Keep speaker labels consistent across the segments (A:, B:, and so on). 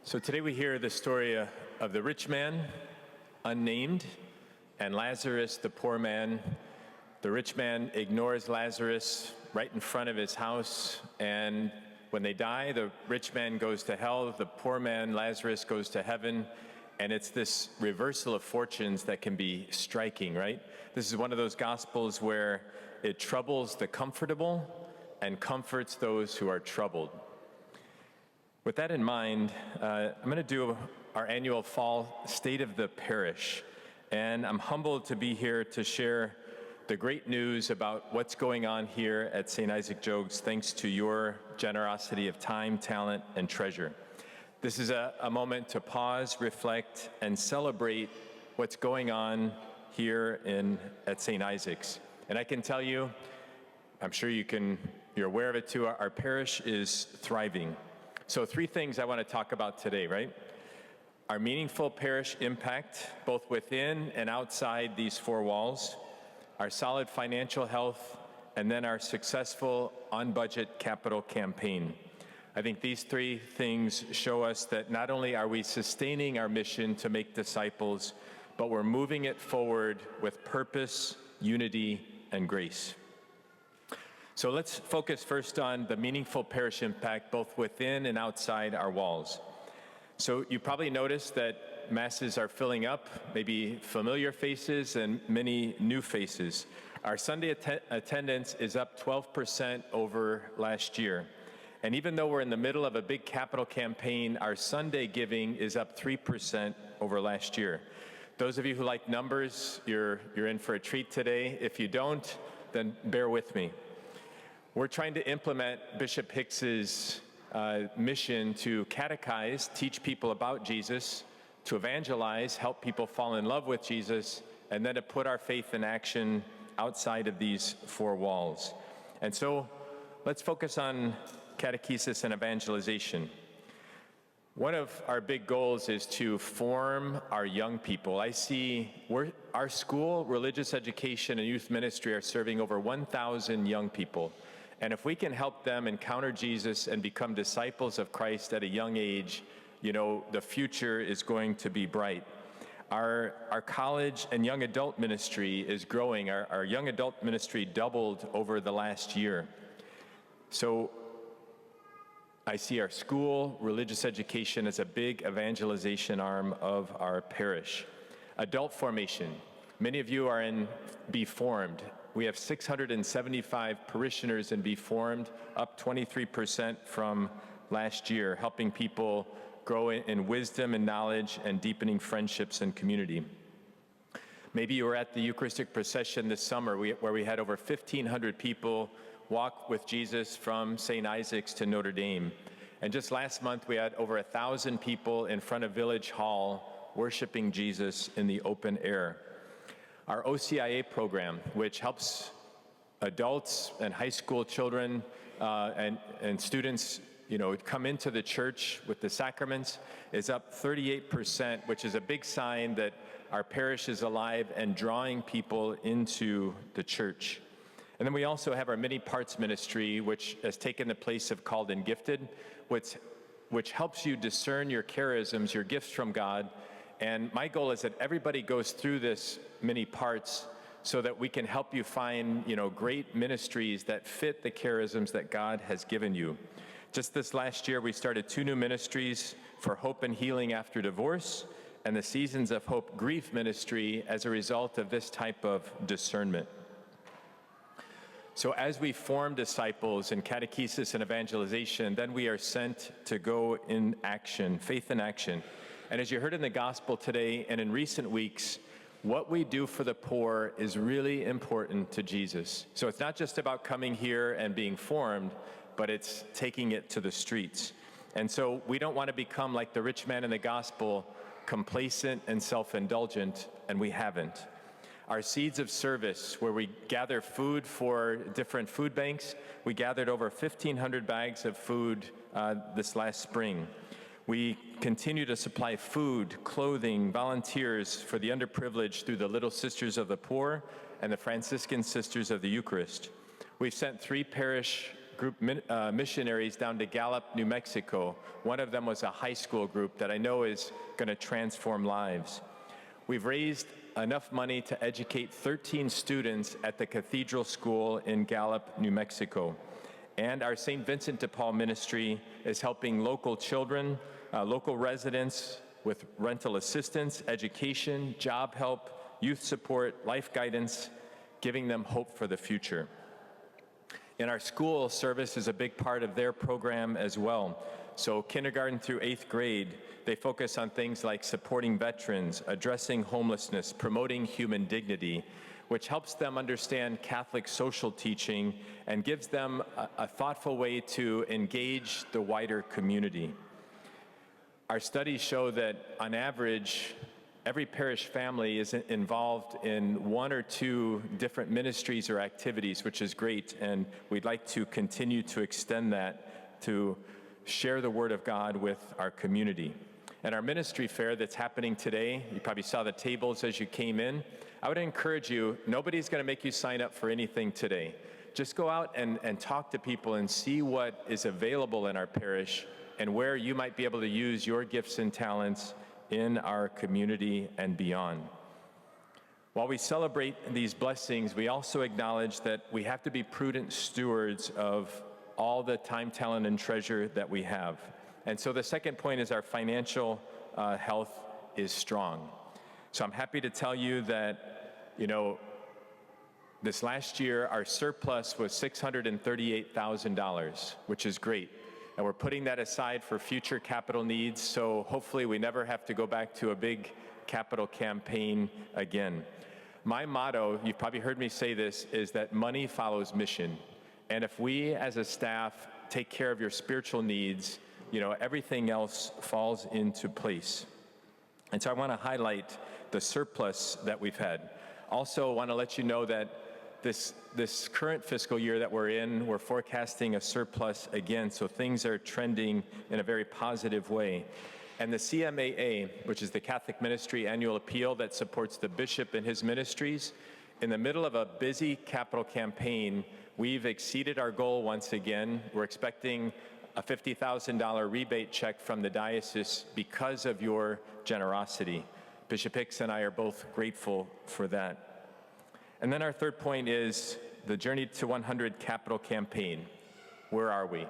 A: So today we hear the story of the rich man, unnamed, and Lazarus, the poor man. The rich man ignores Lazarus right in front of his house, and when they die, the rich man goes to hell, the poor man, Lazarus, goes to heaven, and it's this reversal of fortunes that can be striking, right? This is one of those gospels where it troubles the comfortable and comforts those who are troubled. With that in mind, I'm going to do our annual fall State of the Parish, and I'm humbled to be here to share the great news about what's going on here at St. Isaac Jogues, thanks to your generosity of time, talent, and treasure. This is a moment to pause, reflect, and celebrate what's going on here at St. Isaac's. And I can tell you, I'm sure you're aware of it too, our parish is thriving. So 3 things I want to talk about today, right? Our meaningful parish impact, both within and outside these 4 walls, our solid financial health, and then our successful on-budget capital campaign. I think these 3 things show us that not only are we sustaining our mission to make disciples, but we're moving it forward with purpose, unity, and grace. So let's focus first on the meaningful parish impact, both within and outside our walls. So you probably noticed that masses are filling up, maybe familiar faces and many new faces. Our Sunday attendance is up 12% over last year. And even though we're in the middle of a big capital campaign, our Sunday giving is up 3% over last year. Those of you who like numbers, you're in for a treat today. If you don't, then bear with me. We're trying to implement Bishop Hicks's mission to catechize, teach people about Jesus, to evangelize, help people fall in love with Jesus, and then to put our faith in action outside of these 4 walls. And so let's focus on catechesis and evangelization. One of our big goals is to form our young people. I see our school, religious education, and youth ministry are serving over 1,000 young people. And if we can help them encounter Jesus and become disciples of Christ at a young age, the future is going to be bright. Our college and young adult ministry is growing. Our young adult ministry doubled over the last year. So I see our school, religious education as a big evangelization arm of our parish. Adult formation. Many of you are in Be Formed. We have 675 parishioners in Be Formed, up 23% from last year, helping people grow in wisdom and knowledge and deepening friendships and community. Maybe you were at the Eucharistic procession this summer where we had over 1,500 people walk with Jesus from St. Isaac's to Notre Dame. And just last month, we had over 1,000 people in front of Village Hall worshiping Jesus in the open air. Our OCIA program, which helps adults and high school children and students, come into the church with the sacraments, is up 38%, which is a big sign that our parish is alive and drawing people into the church. And then we also have our many parts ministry, which has taken the place of Called and Gifted, which helps you discern your charisms, your gifts from God. And my goal is that everybody goes through this many parts so that we can help you find, great ministries that fit the charisms that God has given you. Just this last year, we started 2 new ministries for hope and healing after divorce and the Seasons of Hope grief ministry as a result of this type of discernment. So as we form disciples in catechesis and evangelization, then we are sent to go in action, faith in action. And as you heard in the gospel today and in recent weeks, what we do for the poor is really important to Jesus. So it's not just about coming here and being formed, but it's taking it to the streets. And so we don't want to become like the rich man in the gospel, complacent and self-indulgent, and we haven't. Our Seeds of Service, where we gather food for different food banks, we gathered over 1,500 bags of food this last spring. We continue to supply food, clothing, volunteers for the underprivileged through the Little Sisters of the Poor and the Franciscan Sisters of the Eucharist. We've sent 3 parish missionaries down to Gallup, New Mexico. One of them was a high school group that I know is going to transform lives. We've raised enough money to educate 13 students at the Cathedral School in Gallup, New Mexico. And our St. Vincent de Paul ministry is helping local children, local residents with rental assistance, education, job help, youth support, life guidance, giving them hope for the future. In our school, service is a big part of their program as well. So kindergarten through 8th grade, they focus on things like supporting veterans, addressing homelessness, promoting human dignity, which helps them understand Catholic social teaching and gives them a thoughtful way to engage the wider community. Our studies show that on average, every parish family is involved in one or two different ministries or activities, which is great, and we'd like to continue to extend that to share the Word of God with our community. And our ministry fair that's happening today, you probably saw the tables as you came in. I would encourage you, nobody's going to make you sign up for anything today. Just go out and talk to people and see what is available in our parish and where you might be able to use your gifts and talents in our community and beyond. While we celebrate these blessings, we also acknowledge that we have to be prudent stewards of all the time, talent, and treasure that we have. And so the second point is our financial health is strong. So I'm happy to tell you that, this last year, our surplus was $638,000, which is great. And we're putting that aside for future capital needs, so hopefully we never have to go back to a big capital campaign again. My motto, you've probably heard me say this, is that money follows mission. And if we as a staff take care of your spiritual needs, everything else falls into place. And so I want to highlight the surplus that we've had. Also want to let you know that this current fiscal year that we're in, we're forecasting a surplus again, so things are trending in a very positive way. And the CMAA, which is the Catholic Ministry Annual Appeal that supports the bishop and his ministries, in the middle of a busy capital campaign, we've exceeded our goal once again. We're expecting a $50,000 rebate check from the diocese because of your generosity. Bishop Hicks and I are both grateful for that. And then our third point is the Journey to 100 capital campaign. Where are we?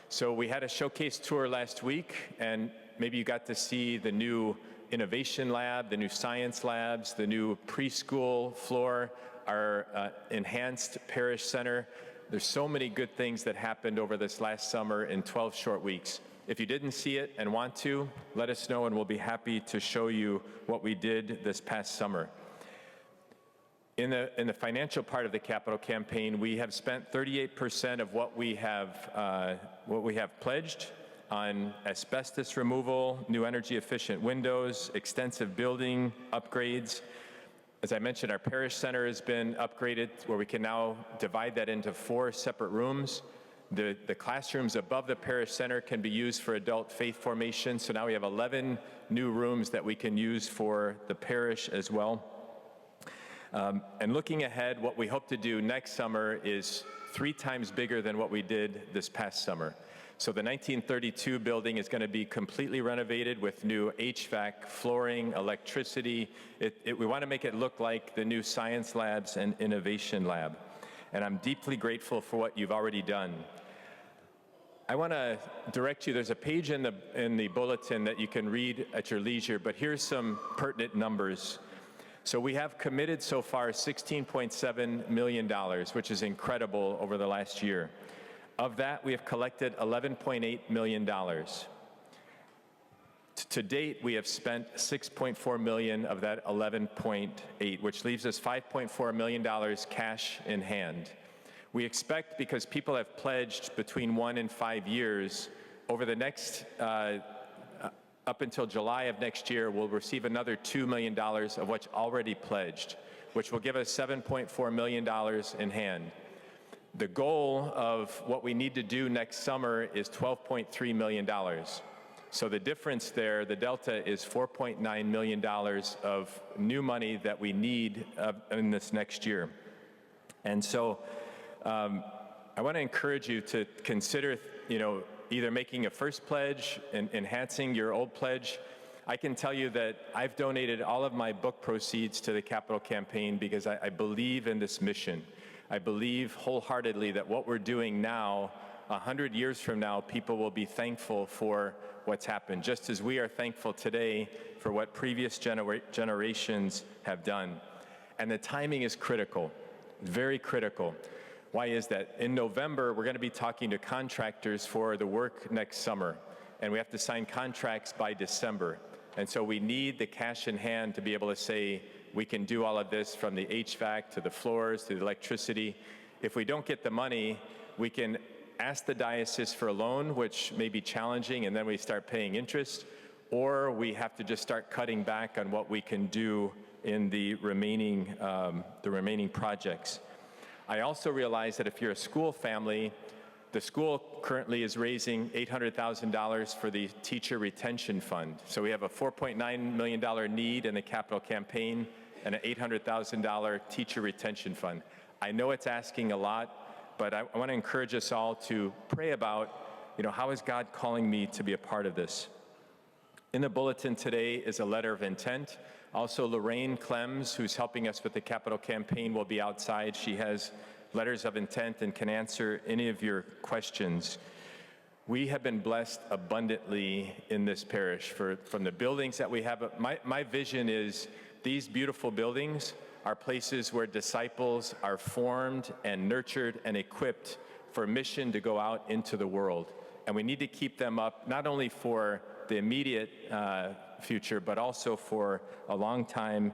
A: So we had a showcase tour last week, and maybe you got to see the new innovation lab, the new science labs, the new preschool floor, our enhanced parish center. There's so many good things that happened over this last summer in 12 short weeks. If you didn't see it and want to, let us know and we'll be happy to show you what we did this past summer. In the financial part of the capital campaign, we have spent 38% of what we have pledged on asbestos removal, new energy efficient windows, extensive building upgrades. As I mentioned, our parish center has been upgraded where we can now divide that into 4 separate rooms. The classrooms above the parish center can be used for adult faith formation, so now we have 11 new rooms that we can use for the parish as well. And looking ahead, what we hope to do next summer is 3 times bigger than what we did this past summer. So the 1932 building is going to be completely renovated with new HVAC, flooring, electricity. We want to make it look like the new science labs and innovation lab. And I'm deeply grateful for what you've already done. I want to direct you, there's a page in the bulletin that you can read at your leisure, but here's some pertinent numbers. So we have committed so far $16.7 million, which is incredible over the last year. Of that, we have collected $11.8 million. To date, we have spent $6.4 million of that $11.8, which leaves us $5.4 million cash in hand. We expect, because people have pledged between 1 and 5 years, over the next up until July of next year, we'll receive another $2 million of what's already pledged, which will give us $7.4 million in hand. The goal of what we need to do next summer is $12.3 million. So the difference there, the delta, is $4.9 million of new money that we need in this next year. And so I want to encourage you to consider, either making a first pledge and enhancing your old pledge. I can tell you that I've donated all of my book proceeds to the capital campaign because I believe in this mission. I believe wholeheartedly that what we're doing now, 100 years from now, people will be thankful for what's happened, just as we are thankful today for what previous generations have done. And the timing is critical, very critical. Why is that? In November, we're going to be talking to contractors for the work next summer, and we have to sign contracts by December. And so we need the cash in hand to be able to say, we can do all of this, from the HVAC to the floors to the electricity. If we don't get the money, we can ask the diocese for a loan, which may be challenging, and then we start paying interest, or we have to just start cutting back on what we can do in the remaining projects. I also realize that if you're a school family, the school currently is raising $800,000 for the teacher retention fund. So we have a $4.9 million need in the capital campaign and an $800,000 teacher retention fund. I know it's asking a lot, but I want to encourage us all to pray about, how is God calling me to be a part of this? In the bulletin today is a letter of intent. Also, Lorraine Clems, who's helping us with the capital campaign, will be outside. She has letters of intent and can answer any of your questions. We have been blessed abundantly in this parish from the buildings that we have. My vision is these beautiful buildings are places where disciples are formed and nurtured and equipped for mission to go out into the world. And we need to keep them up, not only for the immediate future, but also for a long time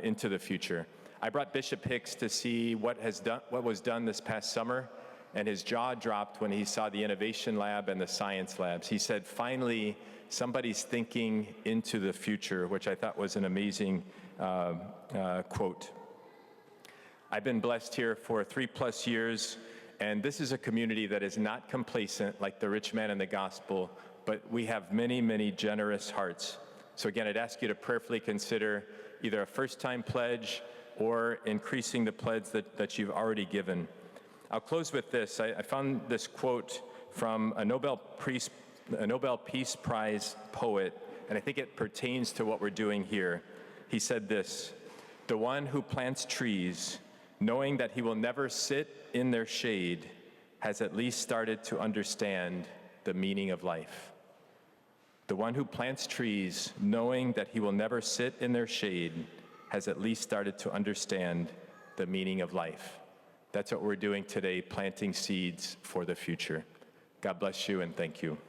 A: into the future. I brought Bishop Hicks to see what was done this past summer, and his jaw dropped when he saw the innovation lab and the science labs. He said, finally, somebody's thinking into the future, which I thought was an amazing quote. I've been blessed here for 3+ years, and this is a community that is not complacent like the rich man in the gospel, but we have many, many generous hearts. So again, I'd ask you to prayerfully consider either a first-time pledge or increasing the pledge that you've already given. I'll close with this. I found this quote from a Nobel Peace Prize poet, and I think it pertains to what we're doing here. He said this: "The one who plants trees, knowing that he will never sit in their shade, has at least started to understand the meaning of life." The one who plants trees, knowing that he will never sit in their shade, has at least started to understand the meaning of life. That's what we're doing today, planting seeds for the future. God bless you and thank you.